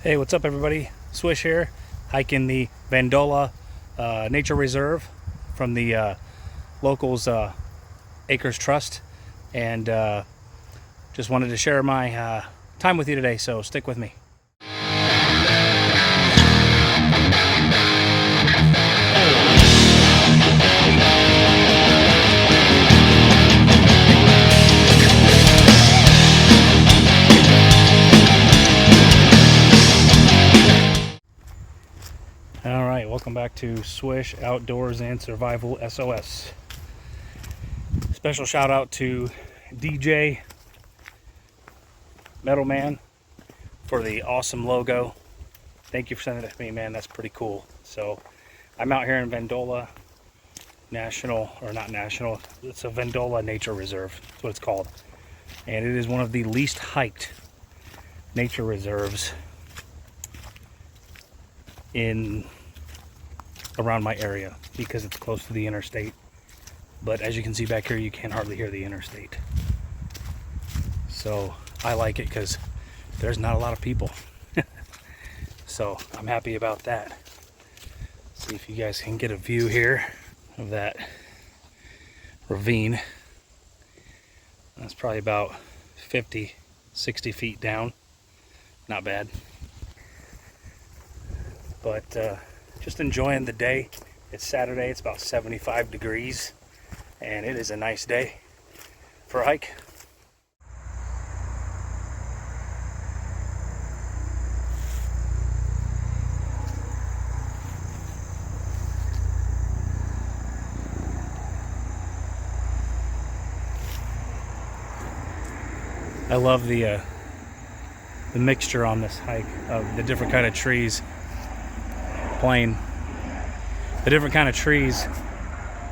Hey, what's up everybody? Swish here, hiking the Vandola Nature Reserve from the locals Acres Trust, and just wanted to share my time with you today, so stick with me. Alright, welcome back to Swish Outdoors and Survival S.O.S. Special shout out to DJ Metal Man for the awesome logo. Thank you for sending it to me, man. That's pretty cool. So I'm out here in Vandola National, or not National, it's a Vandola Nature Reserve. That's what it's called. And it is one of the least hiked nature reserves in around my area because it's close to the interstate. But as you can see back here, you can hardly hear the interstate. So I like it because there's not a lot of people. So I'm happy about that. See if you guys can get a view here of that ravine. That's probably about 50, 60 feet down. Not bad. But just enjoying the day. It's Saturday, it's about 75 degrees, and it is a nice day for a hike. I love the mixture on this hike of the different kind of trees. The different kind of trees,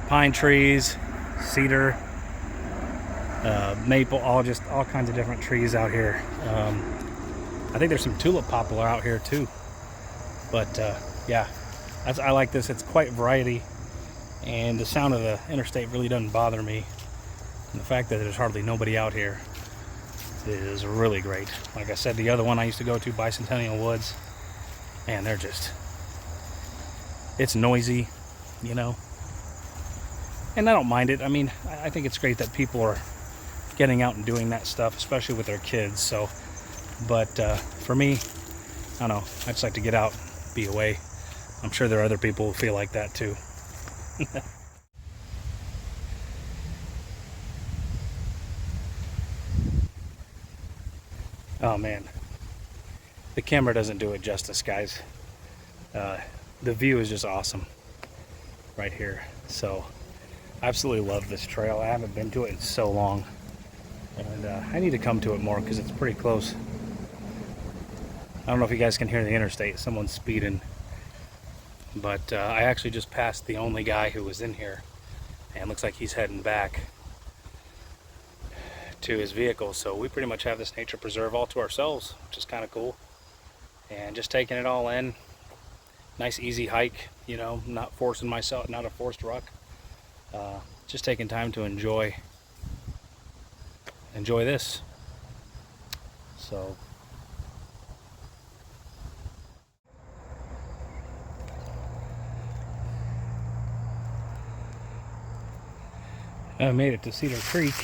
pine trees, cedar, maple, all kinds of different trees out here. I think there's some tulip poplar out here too. But yeah, I like this. It's quite variety, and the sound of the interstate really doesn't bother me. And the fact that there's hardly nobody out here is really great. Like I said, the other one I used to go to, Bicentennial Woods, man, it's noisy, you know, and I don't mind it. I mean, I think it's great that people are getting out and doing that stuff, especially with their kids. So, but for me, I don't know, I just like to get out, be away. I'm sure there are other people who feel like that too. Oh man, the camera doesn't do it justice, guys. The view is just awesome right here. So I absolutely love this trail. I haven't been to it in so long, and I need to come to it more because it's pretty close. I don't know if you guys can hear the interstate. Someone's speeding, but I actually just passed the only guy who was in here, and looks like he's heading back to his vehicle. So we pretty much have this nature preserve all to ourselves, which is kind of cool, and just taking it all in. Nice easy hike, you know, not forcing myself, not a forced ruck. Just taking time to enjoy this. So I made it to Cedar Creek.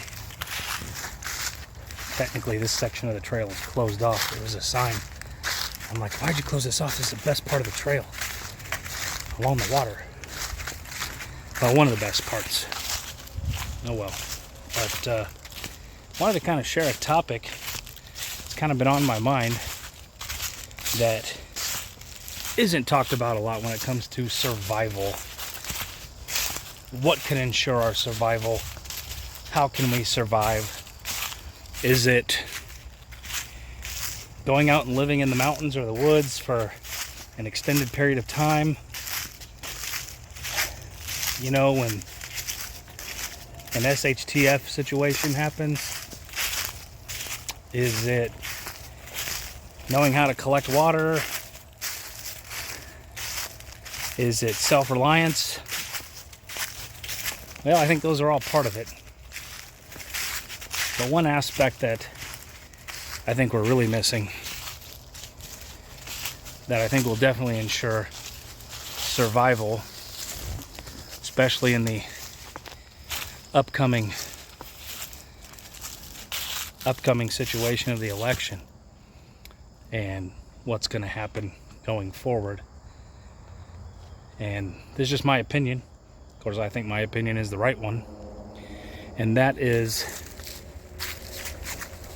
Technically this section of the trail is closed off. There was a sign. I'm like, why'd you close this off? This is the best part of the trail, along the water. Well, one of the best parts. Oh well. But wanted to kind of share a topic that's kind of been on my mind that isn't talked about a lot when it comes to survival. What can ensure our survival? How can we survive? Is it going out and living in the mountains or the woods for an extended period of time? You know, when an SHTF situation happens? Is it knowing how to collect water? Is it self-reliance? Well, I think those are all part of it. But one aspect that I think we're really missing that I think will definitely ensure survival, especially in the upcoming situation of the election and what's going to happen going forward. And this is just my opinion. Of course, I think my opinion is the right one, and that is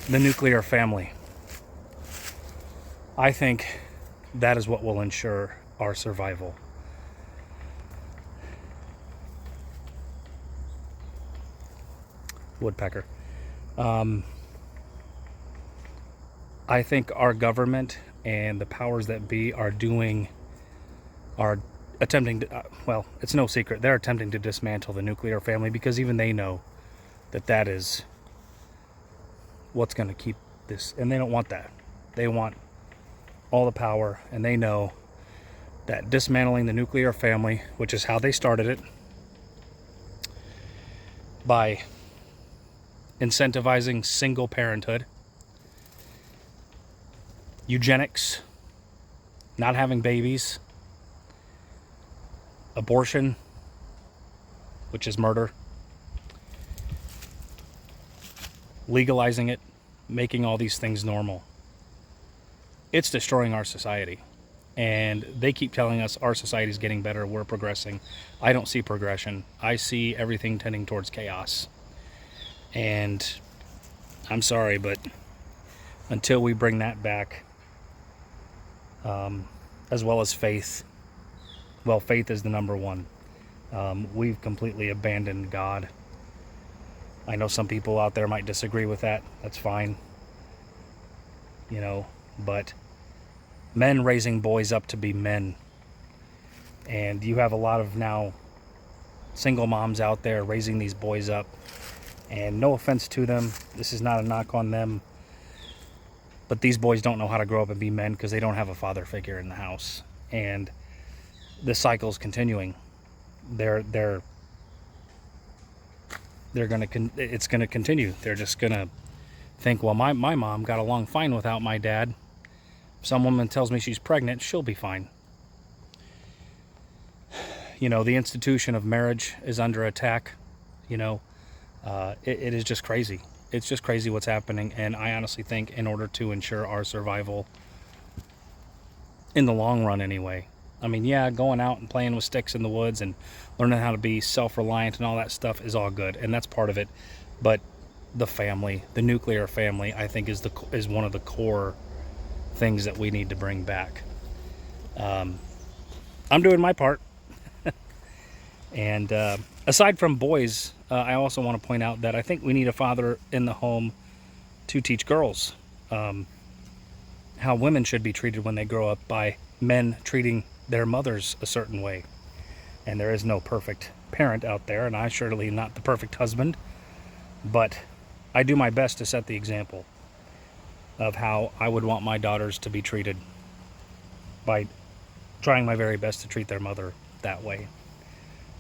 the nuclear family. I think that is what will ensure our survival. Woodpecker. I think our government and the powers that be are attempting to, well, it's no secret, they're attempting to dismantle the nuclear family, because even they know that is what's going to keep this, and they don't want that. They want all the power, and they know that dismantling the nuclear family, which is how they started it, by incentivizing single parenthood, eugenics, not having babies, abortion, which is murder, legalizing it, making all these things normal. It's destroying our society. And they keep telling us our society is getting better, we're progressing. I don't see progression. I see everything tending towards chaos. And I'm sorry, but until we bring that back, as well as faith, well, faith is the number one. We've completely abandoned God. I know some people out there might disagree with that. That's fine. You know, but men raising boys up to be men. And you have a lot of now single moms out there raising these boys up. And no offense to them, this is not a knock on them, but these boys don't know how to grow up and be men because they don't have a father figure in the house. And the cycle's continuing. It's gonna continue. They're just gonna think, well, my mom got along fine without my dad. If some woman tells me she's pregnant, she'll be fine. You know, the institution of marriage is under attack. You know, it is just crazy. It's just crazy what's happening. And I honestly think in order to ensure our survival in the long run anyway, I mean, yeah, going out and playing with sticks in the woods and learning how to be self-reliant and all that stuff is all good, and that's part of it. But the family, the nuclear family, I think is one of the core things that we need to bring back. I'm doing my part. And aside from boys, I also want to point out that I think we need a father in the home to teach girls how women should be treated when they grow up by men treating their mothers a certain way. And there is no perfect parent out there, and I surely am not the perfect husband, but I do my best to set the example of how I would want my daughters to be treated by trying my very best to treat their mother that way.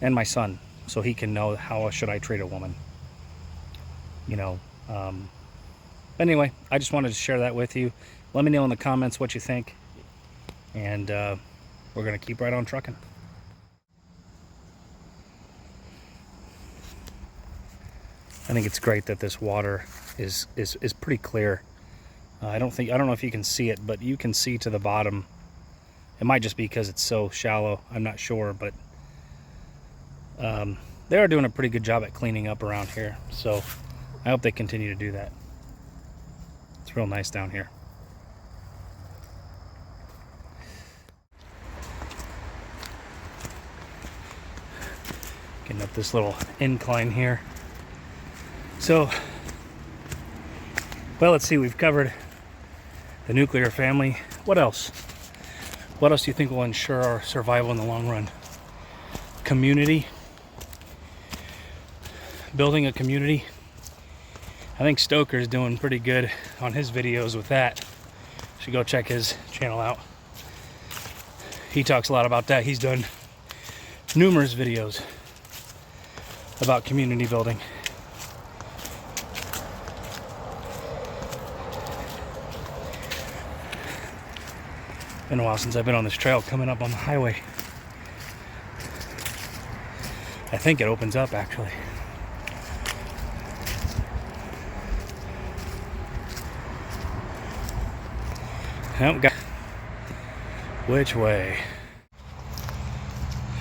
And my son, so he can know how should I treat a woman. You know, anyway, I just wanted to share that with you. Let me know in the comments what you think, and we're going to keep right on trucking. I think it's great that this water is pretty clear. I don't know if you can see it, but you can see to the bottom. It might just be because it's so shallow, I'm not sure, but they are doing a pretty good job at cleaning up around here, so I hope they continue to do that. It's real nice down here. Getting up this little incline here. So, well, let's see, we've covered the nuclear family. What else? What else do you think will ensure our survival in the long run? Community. Building a community. I think Stoker's doing pretty good on his videos with that. You should go check his channel out. He talks a lot about that. He's done numerous videos about community building. Been a while since I've been on this trail coming up on the highway. I think it opens up actually. Oh, God. Which way?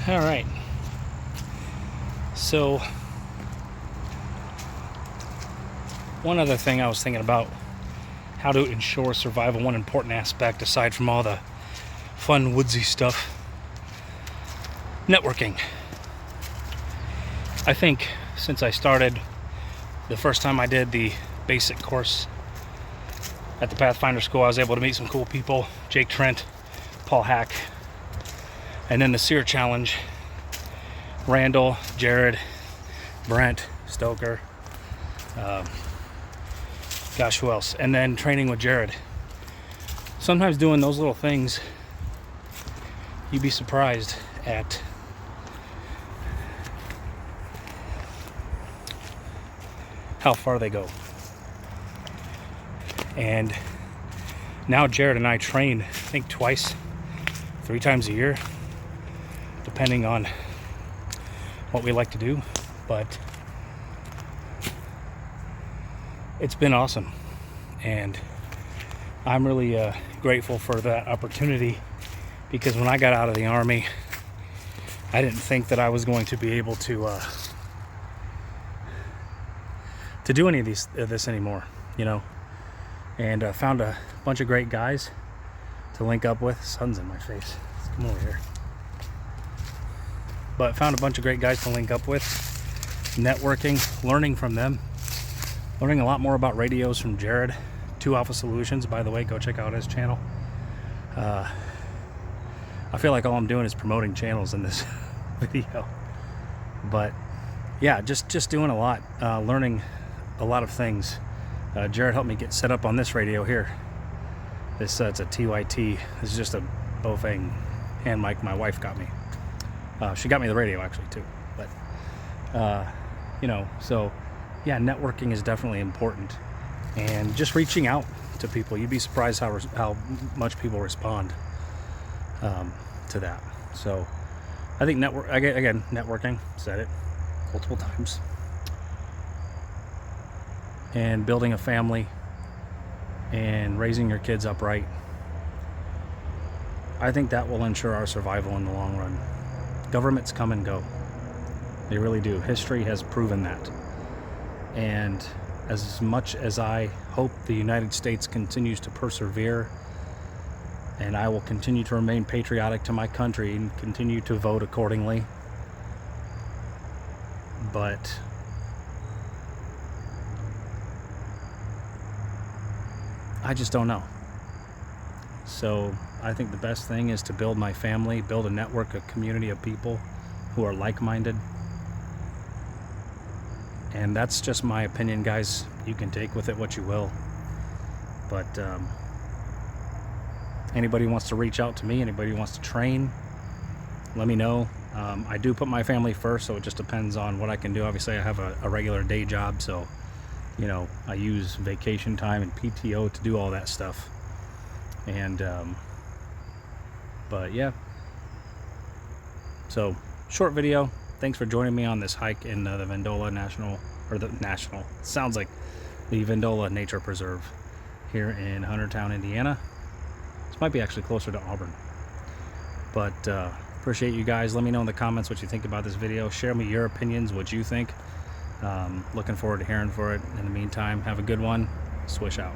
All right. So, one other thing I was thinking about, how to ensure survival, one important aspect aside from all the fun woodsy stuff, networking. I think since I started, the first time I did the basic course at the Pathfinder School, I was able to meet some cool people, Jake Trent, Paul Hack, and then the SEER Challenge, Randall, Jared, Brent, Stoker, gosh, who else? And then training with Jared. Sometimes doing those little things, you'd be surprised at how far they go. And now Jared and I train, I think twice, 3 times a year, depending on what we like to do. But it's been awesome, and I'm really grateful for that opportunity, because when I got out of the Army, I didn't think that I was going to be able to do any of this anymore, you know. And found a bunch of great guys to link up with. Sun's in my face. Let's come over here. But found a bunch of great guys to link up with, networking, learning from them, learning a lot more about radios from Jared, 2 Alpha Solutions, by the way. Go check out his channel. I feel like all I'm doing is promoting channels in this video, but yeah, just doing a lot, learning a lot of things. Jared helped me get set up on this radio here. This it's a TYT. This is just a Bofang hand mic my wife got me. She got me the radio actually too. But you know, so yeah, networking is definitely important, and just reaching out to people. You'd be surprised how much people respond to that. So I think networking, said it multiple times, and building a family and raising your kids upright, I think that will ensure our survival in the long run. Governments come and go. They really do. History has proven that. And as much as I hope the United States continues to persevere, and I will continue to remain patriotic to my country and continue to vote accordingly, but I just don't know. So I think the best thing is to build my family, build a network, a community of people who are like-minded. And that's just my opinion, guys. You can take with it what you will. But anybody wants to reach out to me, anybody wants to train, let me know. I do put my family first, so it just depends on what I can do. Obviously, I have a regular day job, so you know, I use vacation time and PTO to do all that stuff. And but yeah, so short video. Thanks for joining me on this hike in the Vendola sounds like the Vendola Nature Preserve here in Huntertown, Indiana. This might be actually closer to Auburn. But appreciate you guys. Let me know in the comments what you think about this video. Share me your opinions, what you think. Looking forward to hearing for it. In the meantime, have a good one. Swish out.